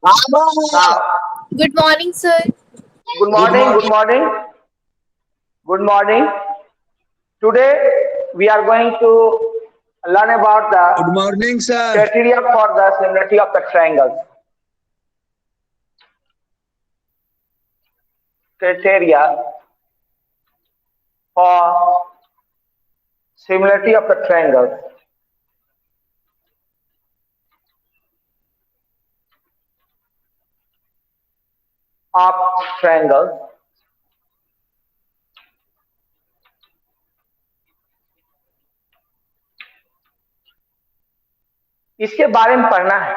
Now, Good morning, sir. good Good morning, good morning. morning, good morning. Today we are going to learn about Good the morning, sir. criteria for the similarity of the triangles. Criteria for similarity of the triangles. Of triangles. इसके बारे में पढ़ना है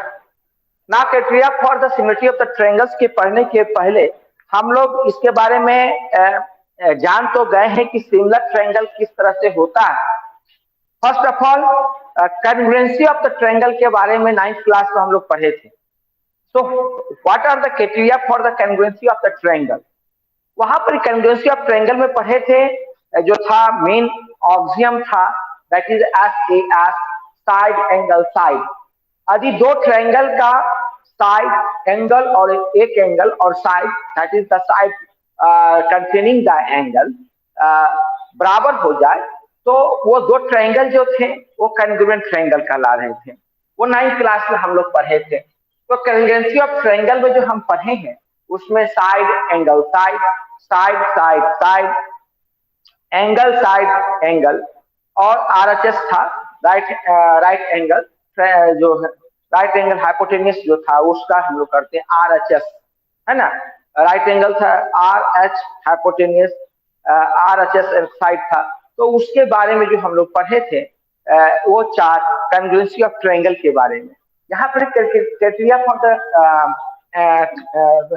ना। Criteria for the similarity of the triangles के पढ़ने के पहले हम लोग इसके बारे में जान तो गए हैं कि सिमिलर ट्रायंगल किस तरह से होता है। First of all congruency of the triangle के बारे में 9th क्लास में हम लोग पढ़े थे। So what are the criteria for the congruency of the triangle. वहां पर कन्ग्रुएंसी ऑफ ट्रायंगल में पढ़े थे जो था मेन ऑक्सियम था that is S A S side angle side. यदि दो ट्रायंगल का साइड एंगल और एक एंगल और side that is the side containing the angle बराबर हो जाए तो वो दो ट्रायंगल जो थे वो कन्ग्रुएंट ट्रायंगल कहला रहे थे। वो 9th क्लास में हम लोग पढ़े थे। तो कन्ग्रुएंसी ऑफ ट्रायंगल में जो हम पढ़े हैं उसमें side angle side side side side angle side angle और आरएचएस था राइट एंगल जो राइट एंगल हाइपोटेन्यूस जो था उसका हम लोग करते हैं आरएचएस है ना। राइट एंगल था R H hypotenuse RHS side था। तो उसके बारे में जो हम लोग पढ़े थे वो चार कन्ग्रुएंसी ऑफ ट्रायंगल के बारे में। यहाँ पर criteria for the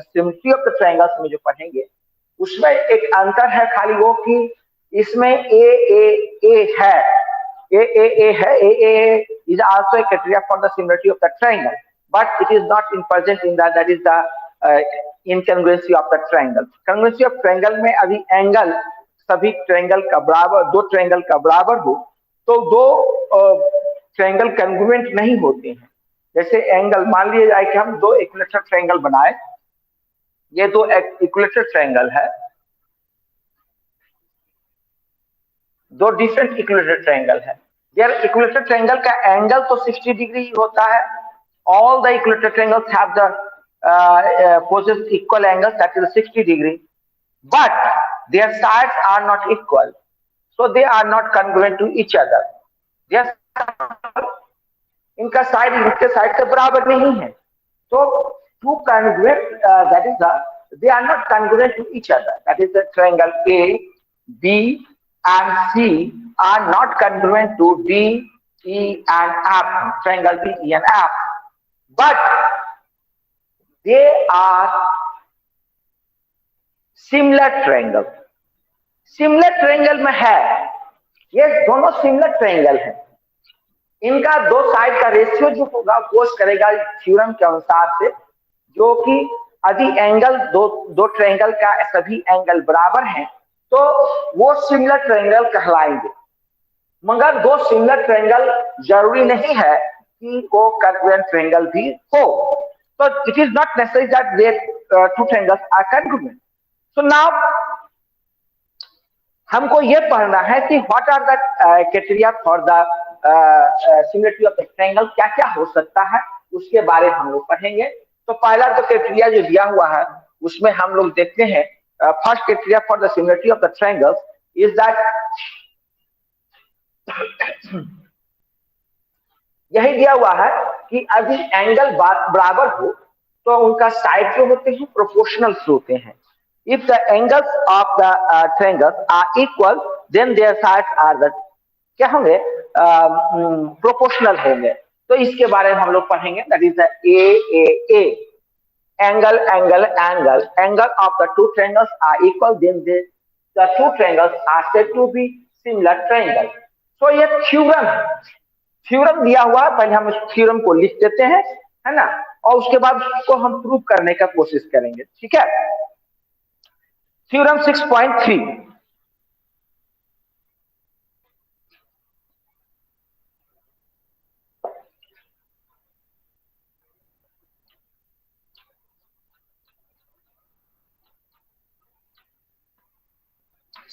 similarity of the triangles में जो पढ़ेंगे उसमें एक अंतर है खाली वो कि इसमें ए है ए है ए is also a criteria for the similarity of the triangle but it is not in present in that is the incongruency of the triangle। congruency of triangle में अभी एंगल सभी ट्रायंगल का बराबर दो ट्रायंगल का बराबर हो तो दो ट्रायंगल कन्ग्रुएंट नहीं होते हैं। जैसे एंगल मान लिया जाए कि हम दो इक्विलेटरल ट्रायंगल बनाए, ये दो इक्विलेटरल ट्रायंगल है, दो डिफरेंट इक्विलेटरल ट्रायंगल है। यार इक्विलेटरल ट्रायंगल का एंगल तो 60 डिग्री होता है। All the equilateral triangles have the possess equal angles that is 60 degree but their sides are not equal so they are not congruent to each other। yes, इनका side इनके side से बराबर नहीं है तो to congruent that is the they are not congruent to each other that is the triangle A B and C are not congruent to D E and F triangle D E and F but they are similar triangle। similar triangle में है ये दोनों similar triangle है। इनका दो side का ratio जो होगा पोज करेगा थ्योरम के अनुसार से जो कि यदि एंगल दो ट्रायंगल का सभी एंगल बराबर हैं तो वो सिमिलर ट्रायंगल कहलाएंगे। मगर दो सिमिलर ट्रायंगल जरूरी नहीं है कि वो कन्ग्रुएंट ट्रायंगल भी हो। तो it is not necessary that they two triangles are congruent. So now हमको ये पढ़ना है कि what are the criteria for the similarity of the triangle, क्या क्या हो सकता है उसके बारे में हम लोग पढ़ेंगे। तो पहला जो क्राइटेरिया जो दिया हुआ है उसमें हम लोग देखते हैं first criteria for the similarity of the triangles is that यही दिया हुआ है कि यदि एंगल बराबर हो तो उनका साइड जो होते हैं प्रोपोर्शनल होते हैं। If the angles of the triangles are equal then their sides are the क्या होंगे प्रोपोर्शनल होंगे। तो इसके बारे में हम लोग पढ़ेंगे that is the A angle angle angle angle of the two triangles are equal then the two triangles are said to be similar triangle. तो ये थ्योरम है, थ्योरम दिया हुआ है, पहले हम इस थ्योरम को लिख देते हैं है ना और उसके बाद उसको हम प्रूव करने का कोशिश करेंगे। ठीक है, theorem 6.3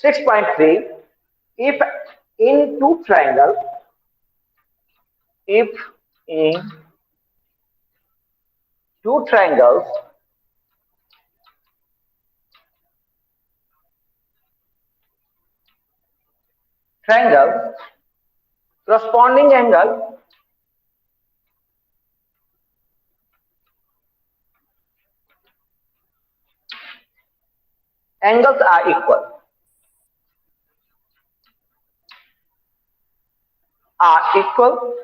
6.3, if in two triangle, if in two triangles corresponding angles are equal,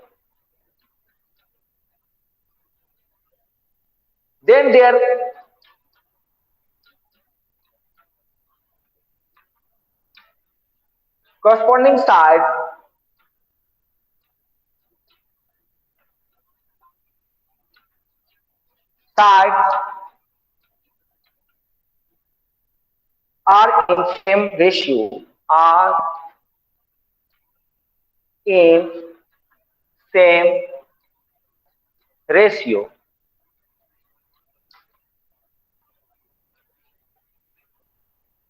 then their corresponding sides are in same ratio, are in same ratio.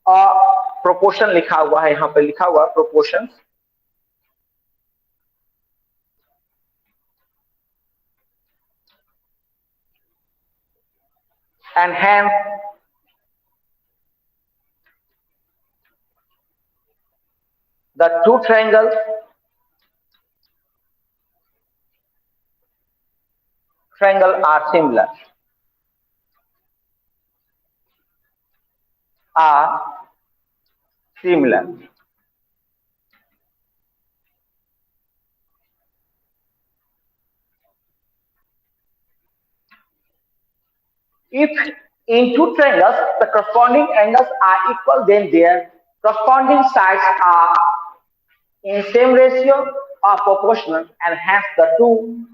और प्रोपोर्शन लिखा हुआ है, यहां पे लिखा हुआ proportion, and hence the two triangles are similar. If in two triangles the corresponding angles are equal, then their corresponding sides are in same ratio or proportional, and hence the two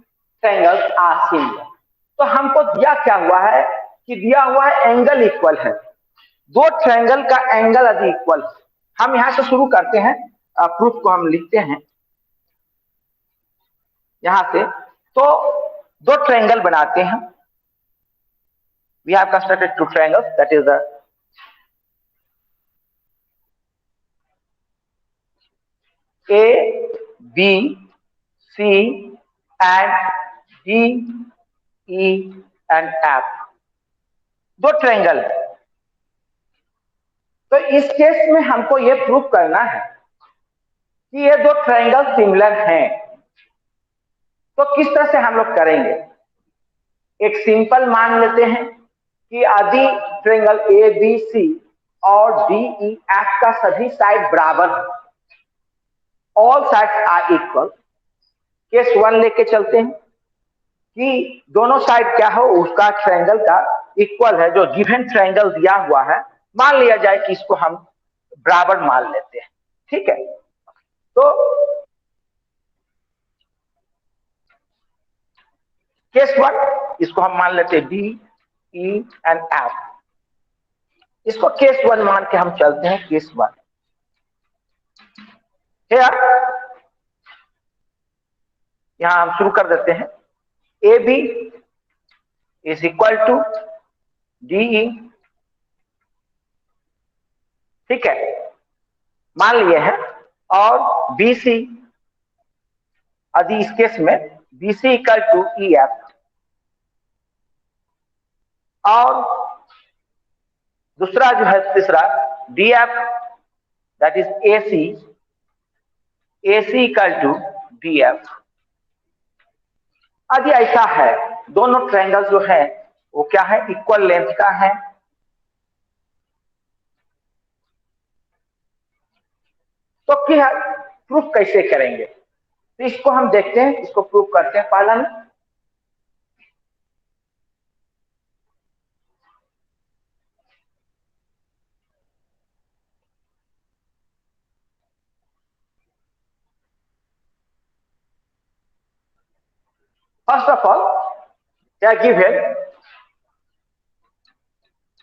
triangles are similar. तो हमको दिया क्या हुआ है कि दिया हुआ है एंगल इक्वल है, दो ट्रायंगल का एंगल यदि इक्वल है, हम यहां से शुरू करते हैं, प्रूफ को हम लिखते हैं यहां से, तो दो ट्रायंगल बनाते हैं. We have constructed two triangles, that is the A, B, C and D, E and F. दो ट्रायंगल. तो इस केस में हमको ये प्रूफ करना है कि ये दो ट्रायंगल सिमिलर हैं. तो किस तरह से हम लोग करेंगे? एक सिंपल मान लेते हैं कि यदि ट्रायंगल ए बी सी और डी ई एफ का सभी साइड बराबर है, all sides are equal, case one लेके चलते हैं कि दोनों साइड क्या हो, उसका ट्रायंगल का इक्वल है, जो गिवन ट्रायंगल दिया हुआ है, मान लिया जाए कि इसको हम बराबर मान लेते हैं. ठीक है, तो केस वन, इसको हम मान लेते हैं डी ई एंड एफ. इसको केस वन मान के हम चलते हैं. केस वन, यहां हम शुरू कर देते हैं. A B is equal to DE. ठीक है, मान लिए हैं. और बी सी, यदि इस केस में B C equal to E F, और दूसरा जो है तीसरा D F, that is A C equal to D F. यदि ऐसा है, दोनों ट्रायंगल जो है वो क्या है, इक्वल लेंथ का है, तो क्या प्रूफ कैसे करेंगे? तो इसको हम देखते हैं, इसको प्रूफ करते हैं. पहला में first of all, they are given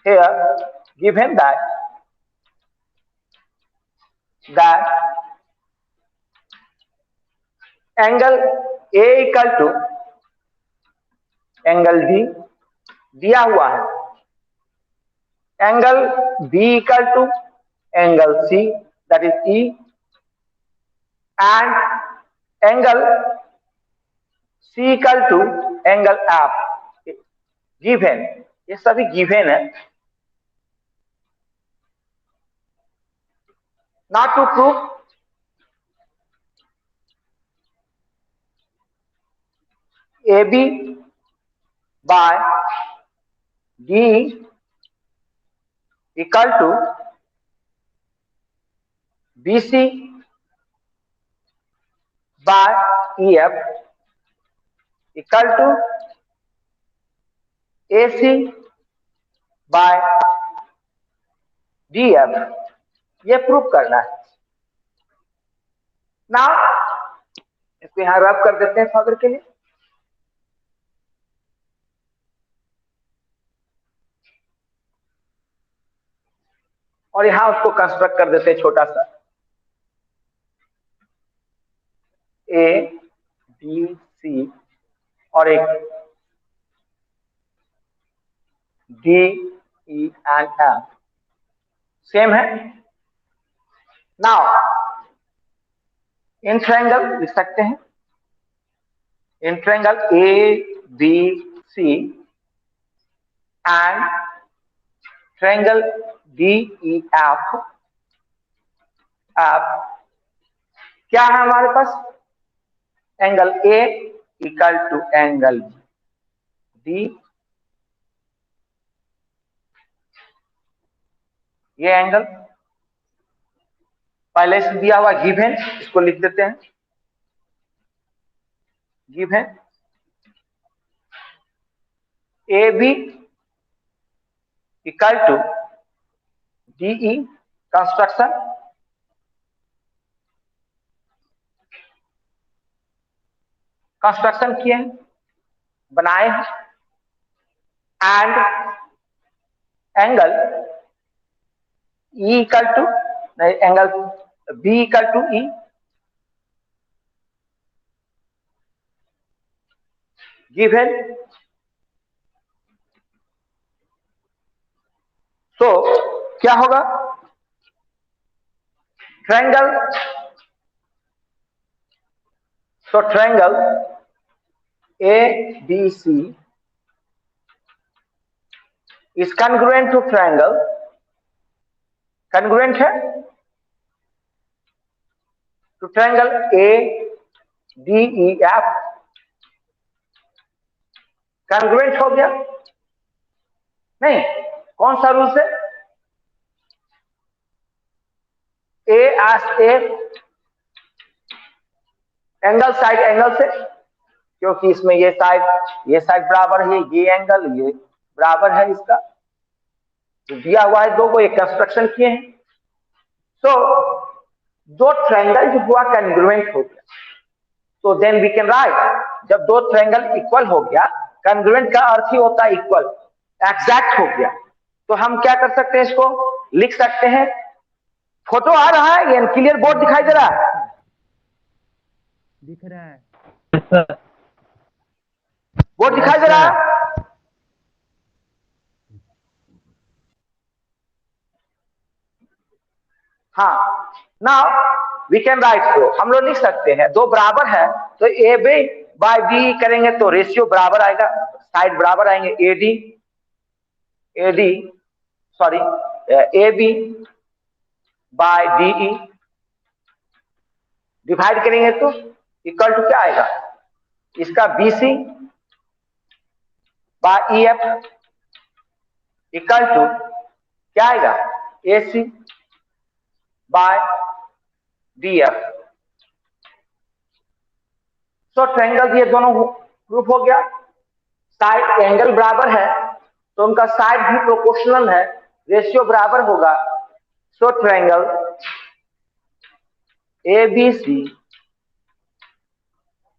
here, given that angle A equal to angle B दिया हुआ है, angle B equal to angle C that is E, and angle C equal to angle F given, ये सभी given है. Now to prove AB by D equal to BC by EF equal to AC by DF, ये prove करना है. ना इसको यहां रब कर देते हैं फादर के लिए. और यहां उसको कंस्ट्रक्ट कर देते हैं छोटा सा ए बी सी और एक D E and F same है. नाउ इन ट्रायंगल लिख सकते हैं. In triangle A B C and triangle D E F क्या है हमारे पास? Angle A equal to angle D, ये एंगल पहले से दिया हुआ गिवन, इसको लिख देते हैं. Given A B equal to DE, construction किए हैं, बनाए हैं. And angle E equal to नहीं, angle B equal to E, given. तो क्या होगा? ट्रायंगल, तो triangle A B C is congruent to triangle, congruent है to triangle A D E F. Congruent हो गया नहीं? कौन सा रूल से? A S A angle side angle से, क्योंकि इसमें ये साइड बराबर है, ये एंगल ये बराबर है इसका, तो दिया हुआ है दो को, एक कंस्ट्रक्शन किए हैं. तो दो ट्रायंगल जो हुआ कॉन्ग्रुएंट हो गया, तो देन वी कैन राइट, जब दो ट्रायंगल इक्वल हो गया, कॉन्ग्रुएंट का अर्थ ही होता है इक्वल, एग्जैक्ट हो गया, तो हम क्या कर सकते हैं? इसको लिख सकते हैं. फोटो आ रहा है? ये क्लियर बोर्ड दिखाई दे रहा है? दिख रहा है. बोर्ड दिखाई दे रहा है? हाँ. नाउ वी कैन राइट, तो हम लोग लिख सकते हैं दो बराबर है तो ए बी बाय बी करेंगे तो रेशियो बराबर आएगा, साइड बराबर आएंगे. AD sorry A B by D E divide करेंगे तो इक्वल टू क्या आएगा? इसका BC by E F equal to क्या आएगा? AC by D F. So triangle ये दोनों प्रूफ हो गया. साइड एंगल बराबर है तो उनका साइड भी प्रोपोर्शनल है, रेशियो बराबर होगा. So triangle ABC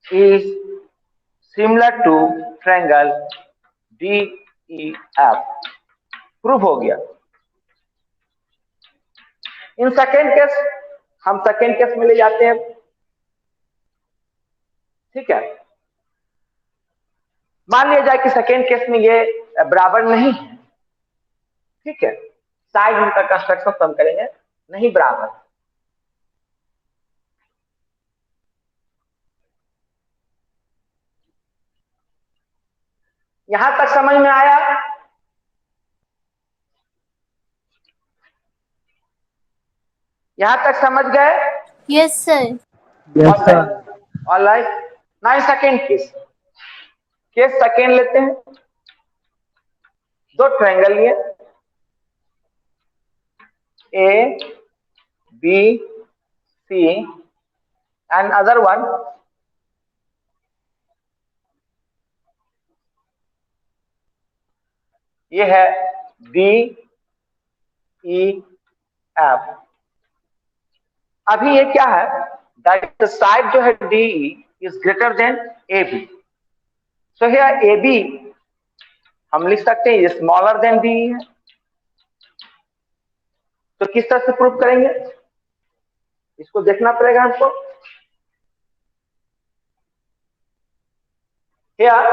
is similar to triangle DEF. Proof हो गया. इन सेकेंड केस, हम सेकेंड केस में ले जाते हैं. ठीक है, मान लिया जाए कि सेकेंड केस में ये बराबर नहीं है. ठीक है, साइड का कंस्ट्रक्शन हम करेंगे नहीं बराबर, यहां तक समझ में आया? यहां तक समझ गए? Yes sir. Yes sir. Alright, now second case. Case second लेते हैं। दो ट्रायंगल लिए, A B C and other one ये है डी ई एफ। अभी ये क्या है, दैट साइड जो है D is greater than A B. So here A B हम लिख सकते हैं स्मॉलर देन डी है। तो किस तरह से प्रूव करेंगे, इसको देखना पड़ेगा हमको। हियर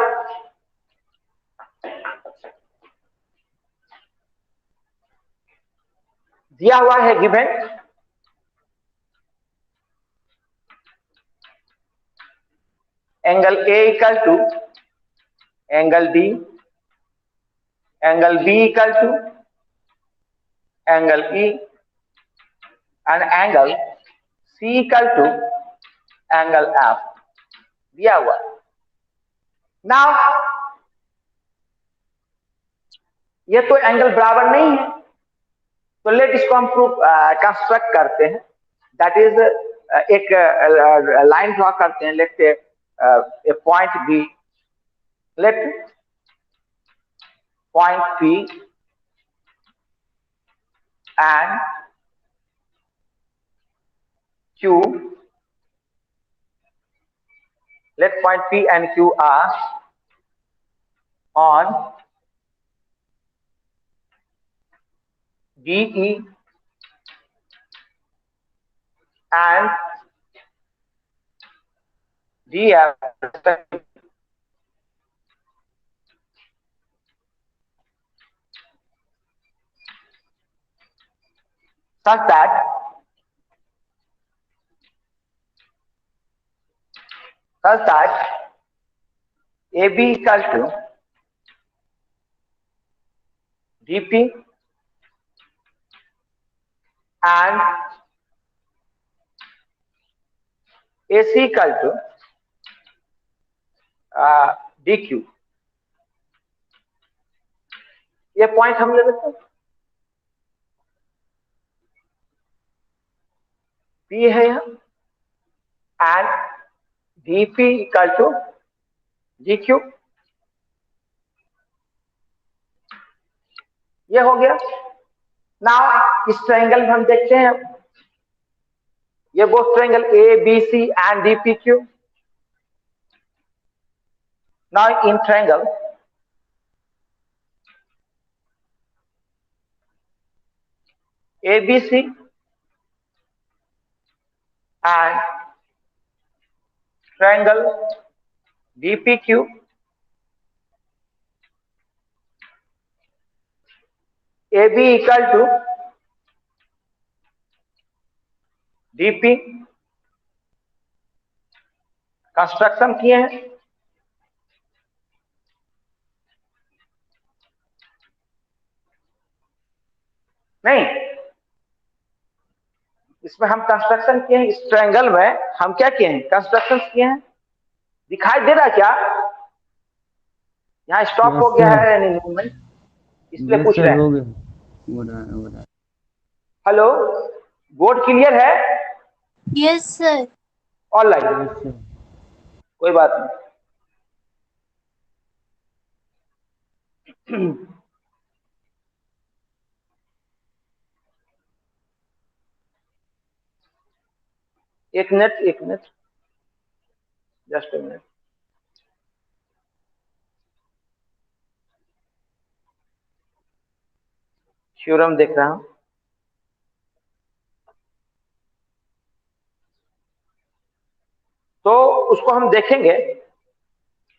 दिया हुआ है given angle A equal to angle D, angle B equal to angle E and angle C equal to angle F दिया हुआ। नाउ ये तो एंगल बराबर नहीं है, तो लेट इसको हम प्रूफ कंस्ट्रक्ट करते हैं। दैट इज एक लाइन ड्रॉ करते हैं। Let a point B, let point P and Q, let point P and Q are on DE and DF such that AB equal to DP and AC equal to DQ। ये point हम ले लेते हैं। P है यहाँ and DP equal to DQ। ये हो गया। नाउ इस ट्रायंगल में हम देखते हैं, ये both triangle A B C and D P Q. Now in triangle ABC and triangle DPQ, AB equal to DP construction किए हैं। नहीं, इसमें हम कंस्ट्रक्शन किए हैं। इस ट्रायंगल में हम क्या किए हैं, कंस्ट्रक्शन किए हैं। दिखाई दे रहा है क्या? यहाँ स्टॉप हो गया है मूवमेंट, इसलिए पूछ रहे हैं। हेलो, बोर्ड क्लियर है? Yes sir. ऑलराइट, कोई बात नहीं। एक minute, just a minute. Theorem देख रहा हूं। तो उसको हम देखेंगे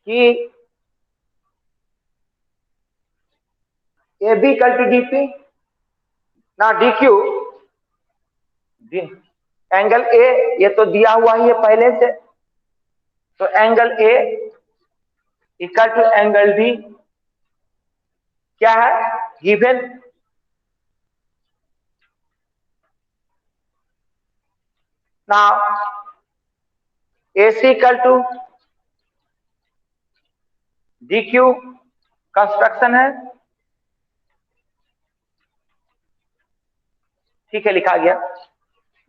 कि A B equal to DP ना डी क्यू, एंगल ए ये तो दिया हुआ ही है पहले से, तो angle A equal to angle D क्या है given now AC equal to DQ construction है, ठीक है लिखा गया।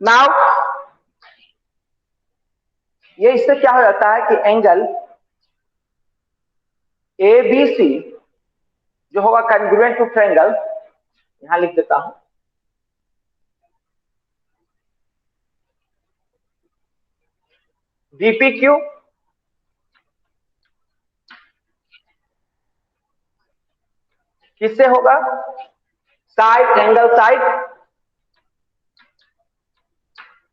नाउ ये इससे क्या हो जाता है कि एंगल ABC जो होगा कॉन्ग्रुएंट टू ट्रायंगल, यहां लिख देता हूं DPQ किससे होगा, side angle side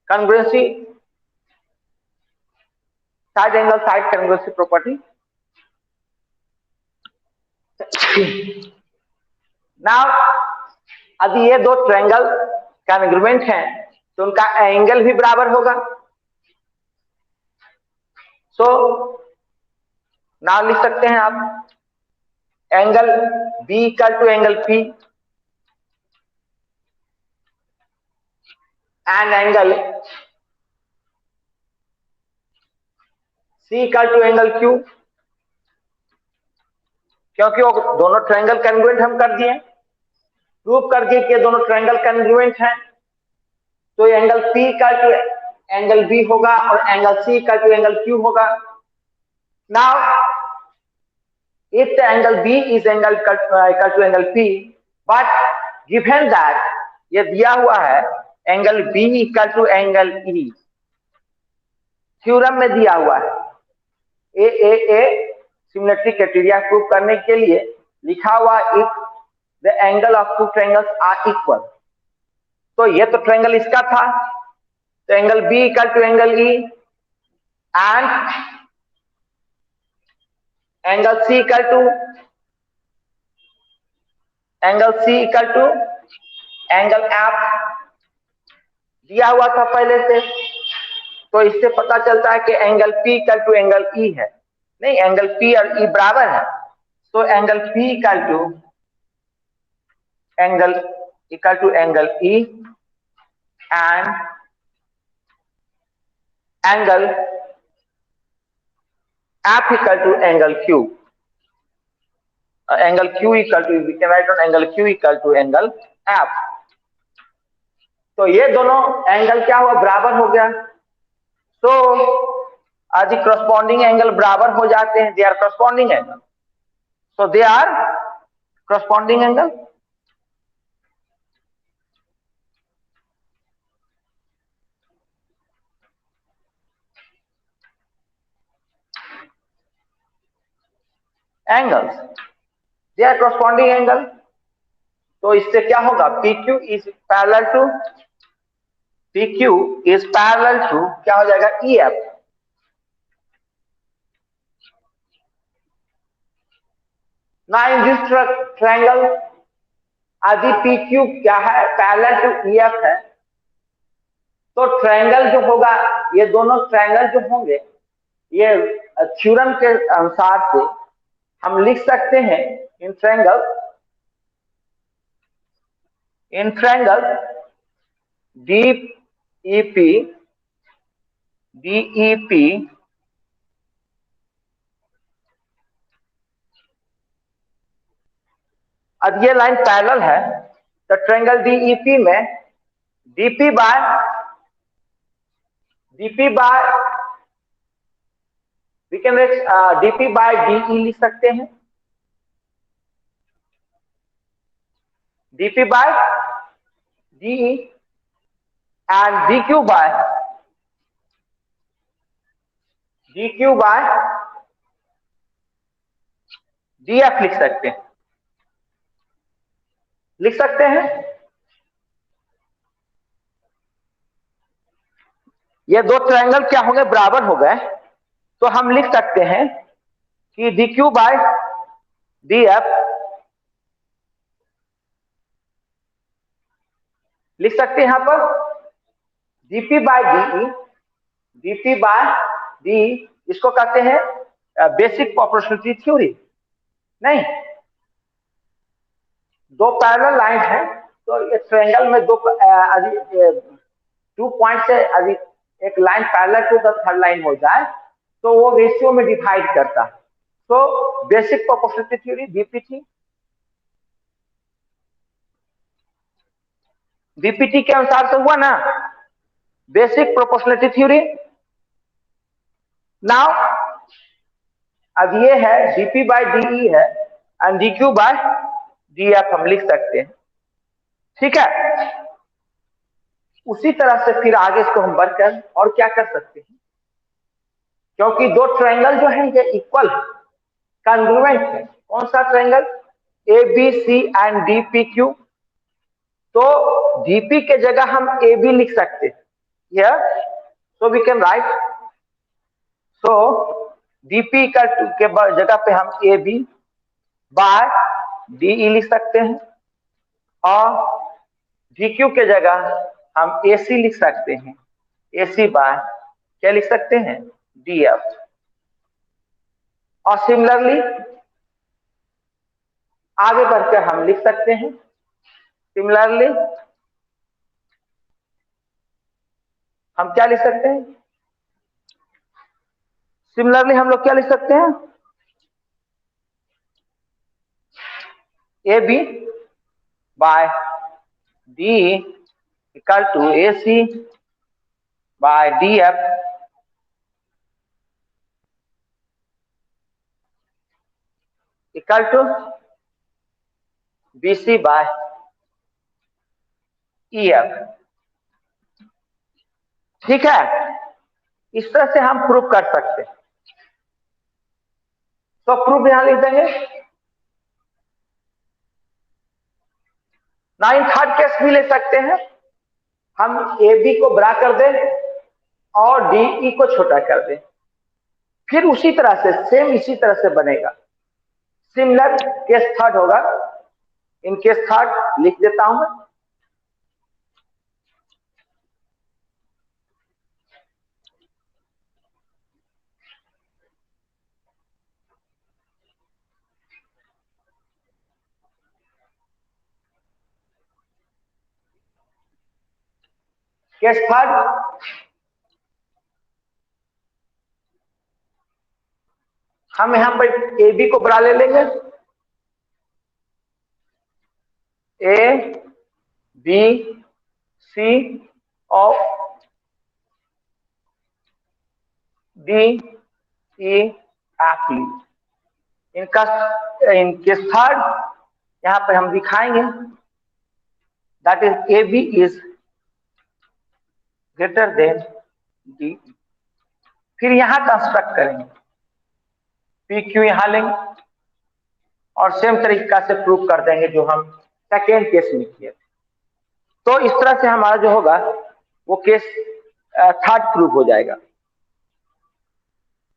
congruency, side angle side congruency property. Now अभी ये दो ट्रायंगल कॉन्ग्रुएंट हैं तो उनका एंगल भी बराबर होगा। सो नाउ लिख सकते हैं आप angle B equal to angle P and angle C equal to angle Q, क्योंकि वो दोनों ट्रायंगल कॉन्ग्रुएंट हम कर दिए, प्रूव कर दिए कि दोनों ट्रायंगल कॉन्ग्रुएंट हैं, तो angle P equal to angle B होगा और angle C equal to angle Q होगा। Now if the angle B is angle equal to angle P, but given that ये दिया हुआ है angle B equal to angle E, theorem में दिया हुआ है ए सिमेट्री क्राइटेरिया प्रूव करने के लिए लिखा हुआ if the angle of two triangles are equal, तो ये तो ट्रायंगल इसका था, तो angle B equal to angle E and angle C equal to angle F दिया हुआ था पहले से, तो इससे पता चलता है कि angle P equal to angle E है, नहीं एंगल P और E बराबर है, तो angle P equal to angle E and angle F equal to angle Q, angle Q equal to we can write on angle Q equal to angle F, तो ये दोनों angle क्या हुआ बराबर हो गया, तो आज करस्पॉन्डिंग एंगल बराबर हो जाते हैं, they are corresponding angle, so they are corresponding angle. Angles they are corresponding angle, तो इससे क्या होगा PQ इज पैरेलल टू क्या हो जाएगा EF, ना इन दिस ट्रायंगल यदि PQ क्या है पैरेलल टू EF है, तो ट्रायंगल जो होगा ये दोनों ट्रायंगल जो होंगे ये थ्योरम के अनुसार से हम लिख सकते हैं इन ट्रायंगल DEP अब ये लाइन पैरेलल है, तो ट्रायंगल DEP में DP by we can DP by DE लिख सकते हैं, DP by DE and DQ by DF लिख सकते हैं। ये दो ट्रायंगल क्या हो गए बराबर हो गए, तो हम लिख सकते हैं कि DQ बाय DF लिख सकते हैं यहां पर DP बाय DE, इसको कहते हैं बेसिक प्रोपोर्शनलिटी थ्योरी, नहीं दो पैरेलल लाइन है, तो ये ट्रायंगल में 2 पॉइंट से अधिक एक line parallel to the third line हो जाए तो वो रेशियो में डिवाइड करता है। तो बेसिक प्रोपोर्शनलिटी थ्योरी बीपीटी के अनुसार से हुआ ना, बेसिक प्रोपोर्शनलिटी थ्योरी। नाउ अब ये है डीपी बाय डीई है एंड डीक्यू बाय डीएफ हम लिख सकते हैं, ठीक है। उसी तरह से फिर आगे इसको हम बढ़कर और क्या कर सकते हैं, क्योंकि दो ट्रायंगल जो है ये इक्वल कॉन्ग्रुएंट है। कौन सा triangle, A B C and D P Q. तो डीपी के जगह हम ए बी लिख सकते हैं, so we can write, so DP का के जगह पे हम ए बी बाय डीई लिख सकते हैं, और डीक्यू के जगह हम ए सी लिख सकते हैं, ए सी बाय क्या लिख सकते हैं, डीएफ। और सिमिलरली आगे बढ़कर हम लिख सकते हैं, सिमिलरली हम क्या लिख सकते हैं, सिमिलरली हम लोग क्या लिख सकते हैं, A B by D equal to A C by D F equal to B C by E F, ठीक है। इस तरह से हम प्रूव कर सकते हैं। तो प्रूफ यहां लिख देंगे। ना इन थर्ड केस भी ले सकते हैं, हम ए बी को बड़ा कर दें और डी ई को छोटा कर दें, फिर उसी तरह से सेम इसी तरह से बनेगा। सिमिलर केस थर्ड होगा, इन केस थर्ड लिख देता हूं मैं। केस थर्ड, हम यहां पर ए बी को बड़ा ले लेंगे, ए बी सी और डी ई एफ ली। इनका इन केस थर्ड यहां पर हम दिखाएंगे, that is A B is greater than D. फिर यहां कंस्ट्रक्ट करेंगे, पी क्यू यहां लेंगे और सेम तरीका से प्रूव कर देंगे जो हम सेकेंड केस में किए थे। तो इस तरह से हमारा जो होगा वो केस थर्ड प्रूव हो जाएगा।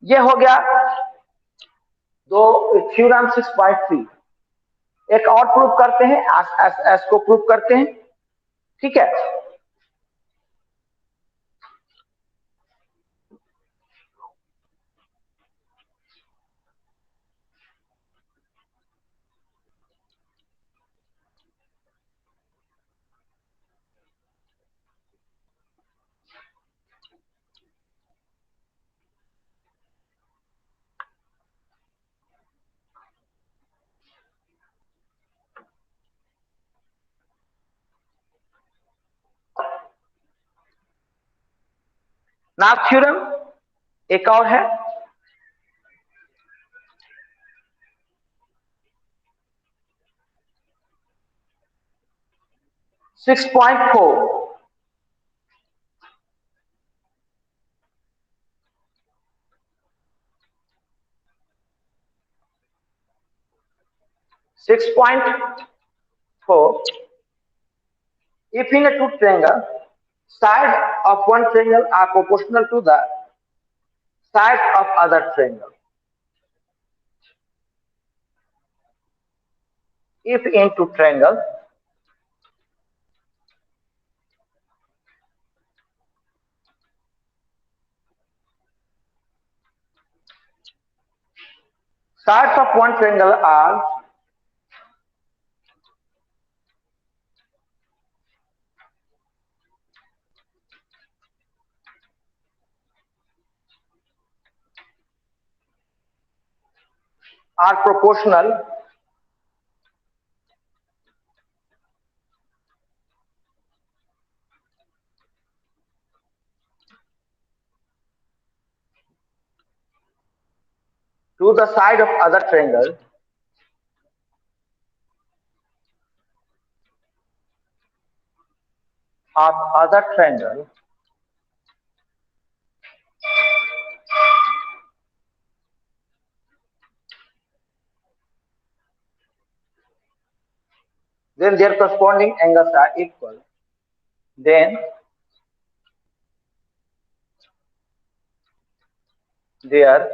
ये हो गया दो थ्योरम 6.3। एक और प्रूव करते हैं, एस को प्रूव करते हैं, ठीक है। नाप थ्योरम एक और है, six point 4 if in a two triangle sides of one triangle are proportional to the sides of other triangle, if in two triangle sides of one triangle are are proportional to the side of other triangle of other triangle then their corresponding angles are equal. Then their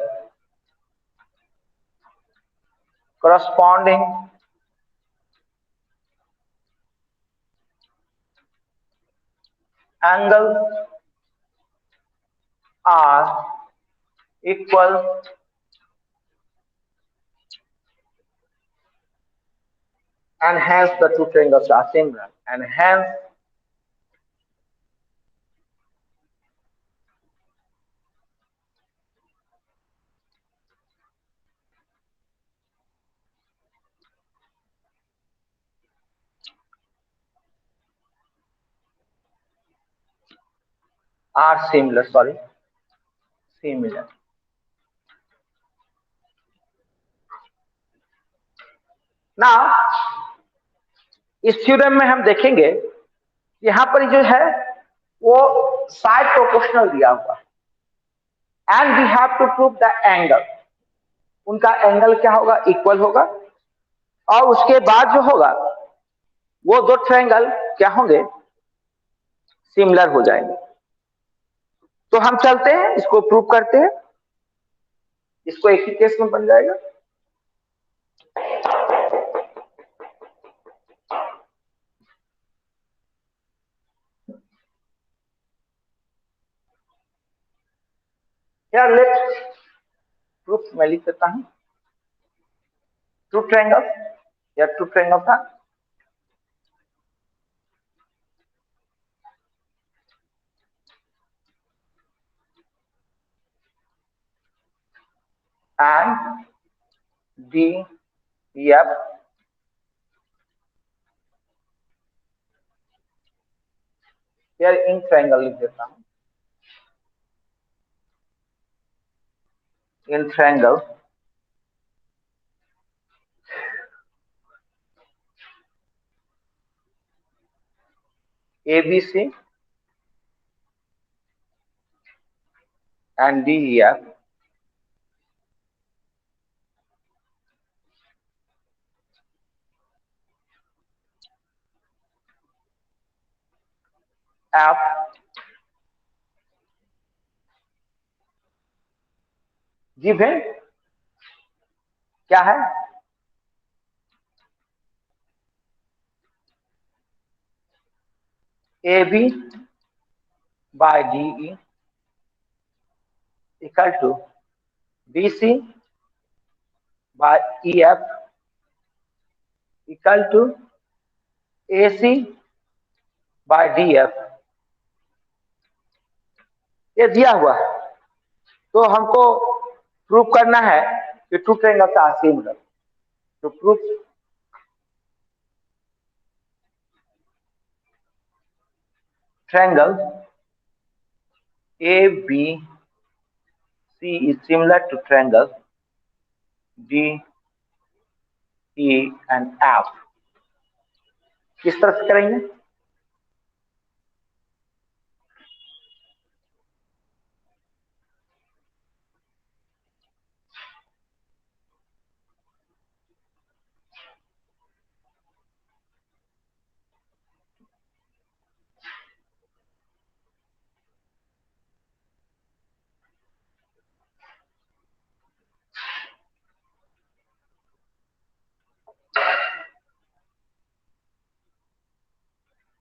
corresponding angles are equal and hence the two triangles are similar and hence are similar. Now इस theorem में हम देखेंगे यहाँ पर जो है वो side proportional दिया हुआ है and we have to prove the angle, उनका एंगल क्या होगा, इक्वल होगा और उसके बाद जो होगा वो दो ट्रायंगल क्या होंगे, सिमिलर हो जाएंगे। तो हम चलते हैं इसको प्रूव करते हैं, इसको एक ही केस में बन जाएगा। Here let's proof मैं लिख देता हूं, टू ट्रायंगल या टू ट्रायंगल था and DEF here in triangle लिख देता हूं, इन triangle ABC and DEF F given क्या है, AB by DE equal to BC by EF equal to AC by DF, ये दिया हुआ है। तो हमको प्रूव करना है कि टू ट्रायंगल का सिमिलर, तो proof triangle ABC is similar to triangle DE and F। किस तरह से करेंगे,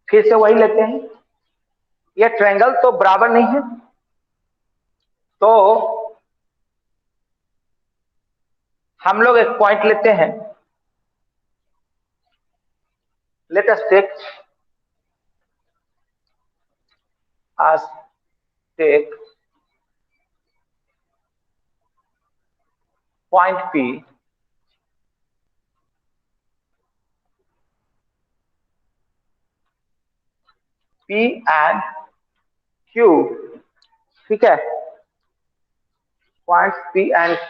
फिर से वही लेते हैं, ये ट्रायंगल तो बराबर नहीं है, तो हम लोग एक पॉइंट लेते हैं, let us take point P P and Q, ठीक है, points P and Q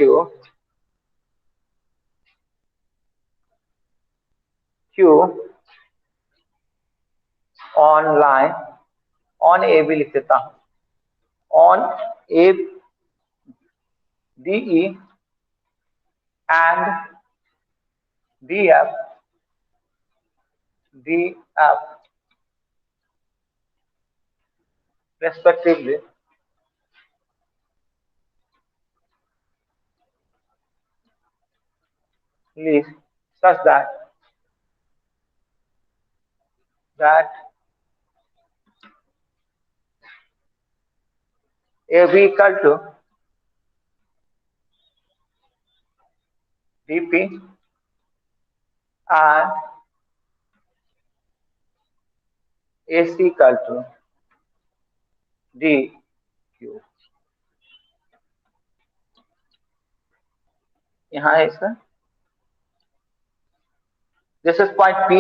on line, on A भी लिख देता हूं, on A DE and DF respectively, such that AB equal to DP and AC equal to DQ। यहाँ है इसका, this is point P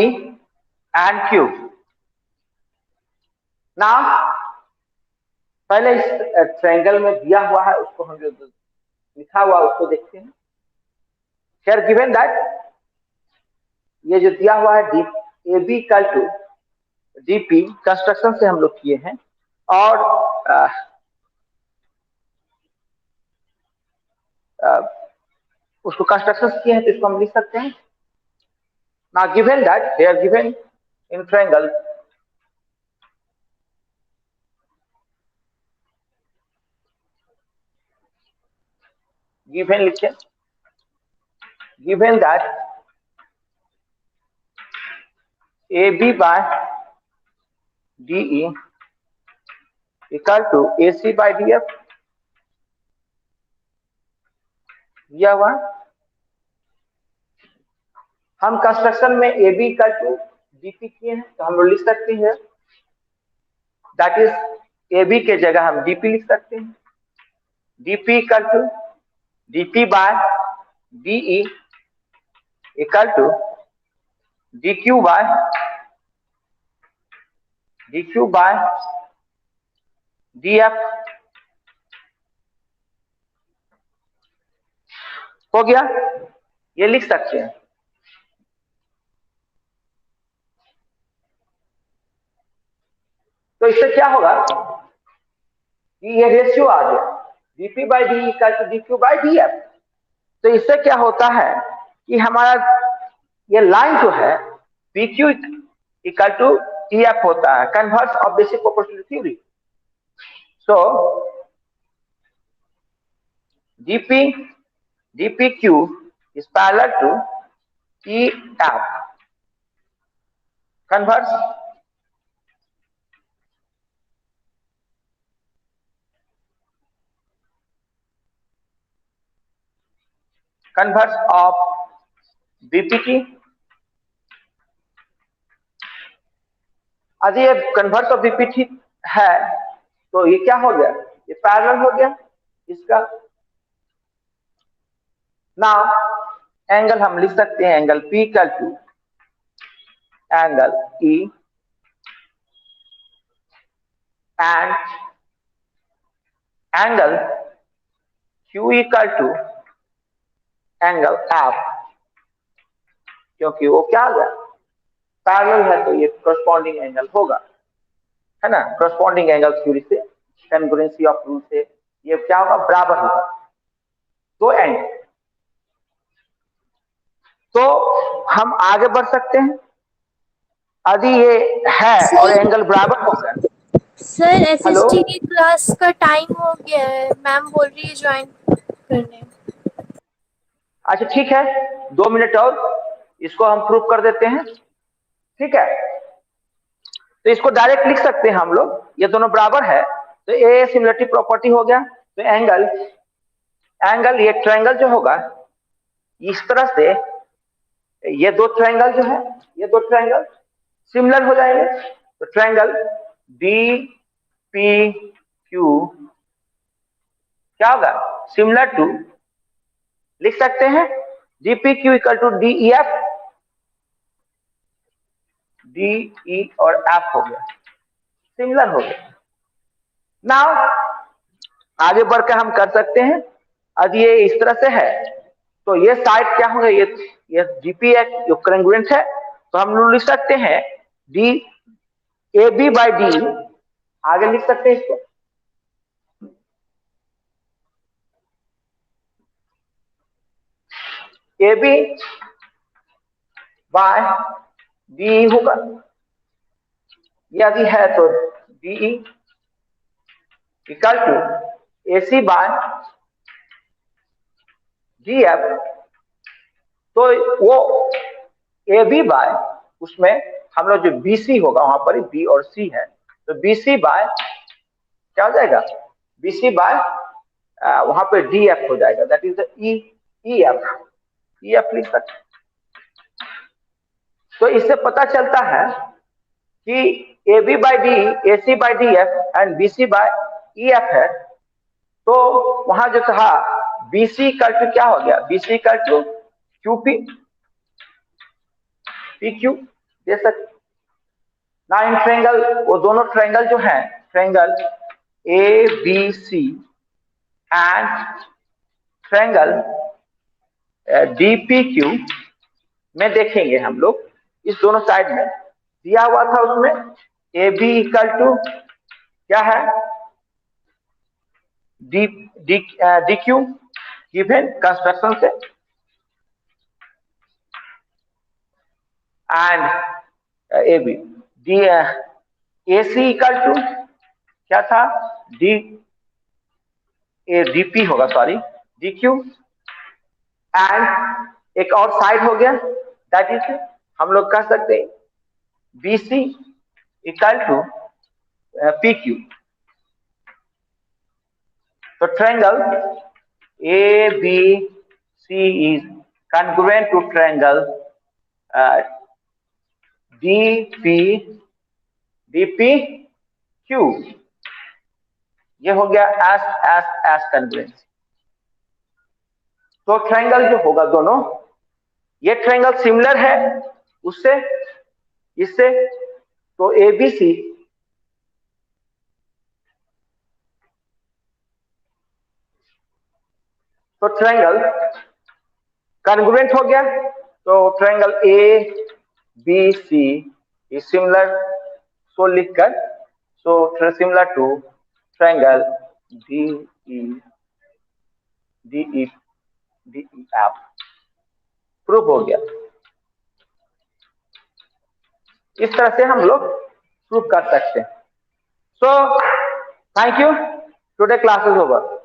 and Q। ना पहले इस ट्रायंगल में दिया हुआ है उसको हम जो लिखा हुआ उसको देखते हैं। Here given that ये जो दिया हुआ है AB equal to DP, construction से हम लोग किए हैं और उसको कंस्ट्रक्शन किए हैं तो इसको हम लिख सकते हैं। Now given that they are given in triangle given लिखे, given that AB by DE equal to AC by DF दिया हुआ, हम कंस्ट्रक्शन में AB इक्वल टू DP किए हैं तो हम लोग लिख सकते हैं दैट इज AB के जगह हम DP लिख सकते हैं, DP equal to DP by DE equal to DQ by DF हो गया, ये लिख सकते हैं। तो इससे क्या होगा कि ये रेशियो आ गया DP by DE equal to DQ by DF। तो इससे क्या होता है कि हमारा ये लाइन जो है PQ इक्वल टू EF होता है, converse of basic proportional theory. So DPQ is parallel to EF, converse of BPQ। यदि ये कन्वर्स ऑफ BPQ है तो ये क्या हो गया, ये पैरेलल हो गया इसका। नाउ एंगल हम लिख सकते हैं, angle P equal to angle E and angle Q equal to angle F, क्योंकि वो क्या आ गया पैरेलल है तो ये करस्पॉन्डिंग एंगल होगा, है ना। करस्पॉन्डिंग एंगल थ्योरी से, कॉन्ग्रुएंसी ऑफ रूल से ये क्या होगा, बराबर होगा दो एंगल। तो हम आगे बढ़ सकते हैं यदि ये है और एंगल बराबर होगा। सर FST की क्लास का टाइम हो गया है, मैम बोल रही है ज्वाइन करने। अच्छा ठीक है, 2 मिनट और इसको हम प्रूव कर देते हैं, ठीक है। तो इसको डायरेक्ट लिख सकते हैं हम लोग, ये दोनों बराबर है तो ये सिमिलरिटी प्रॉपर्टी हो गया। तो एंगल ये ट्रायंगल जो होगा इस तरह से, ये दो ट्रायंगल जो है ये दो ट्रायंगल सिमिलर हो जाएंगे। तो ट्रायंगल DPQ क्या होगा, सिमिलर टू, लिख सकते हैं DPQ equal to DEF, DE और F हो गया। सिमिलर हो गया। नाउ आगे बढ़कर हम कर सकते हैं। अब ये इस तरह से है तो ये साइड क्या होगा, ये जीपी है जो कॉन्ग्रुएंट है, तो हम लोग लिख सकते हैं D A B by D, आगे लिख सकते हैं इसको ए बी बाय डी होगा, यदि है तो D equal to A C by D F. तो वो ए बी बाय उसमें हम लोग जो बी सी होगा वहां पर बी और सी है, तो बी सी बाय क्या हो जाएगा, बी सी बाय वहां पे डी एफ हो जाएगा, दैट इज ई एफ लिख सकते। तो इससे पता चलता है कि A B by D, A C by D F and B C by E F है। तो वहां जो था बी सी इक्वल टू क्या हो गया, B C equal to Q P P Q दे सकते ना। इन ट्रायंगल, वो दोनों ट्रायंगल जो है triangle A B C and triangle D P Q में देखेंगे हम लोग, इस दोनों साइड में दिया हुआ था उसमें ए बी इक्वल टू क्या है D D D Q given construction से, and A B D A C equal to क्या था डी ए डी पी होगा, सॉरी डी क्यू, एंड एक और साइड हो गया दैट इज हम लोग कह सकते हैं B C equal to P Q. तो triangle A B C is congruent to triangle D P Q. ये हो गया एस एस एस कन्वर्जेंस। तो ट्रायंगल जो होगा दोनों, ये ट्रायंगल सिमिलर है उससे इससे, तो ए बी सी तो ट्रायंगल कॉन्ग्रुएंट हो गया। तो triangle A B C is similar, so लिखकर so similar to triangle D E F, proof हो गया। इस तरह से हम लोग प्रूफ कर सकते हैं। So thank you, today class is over.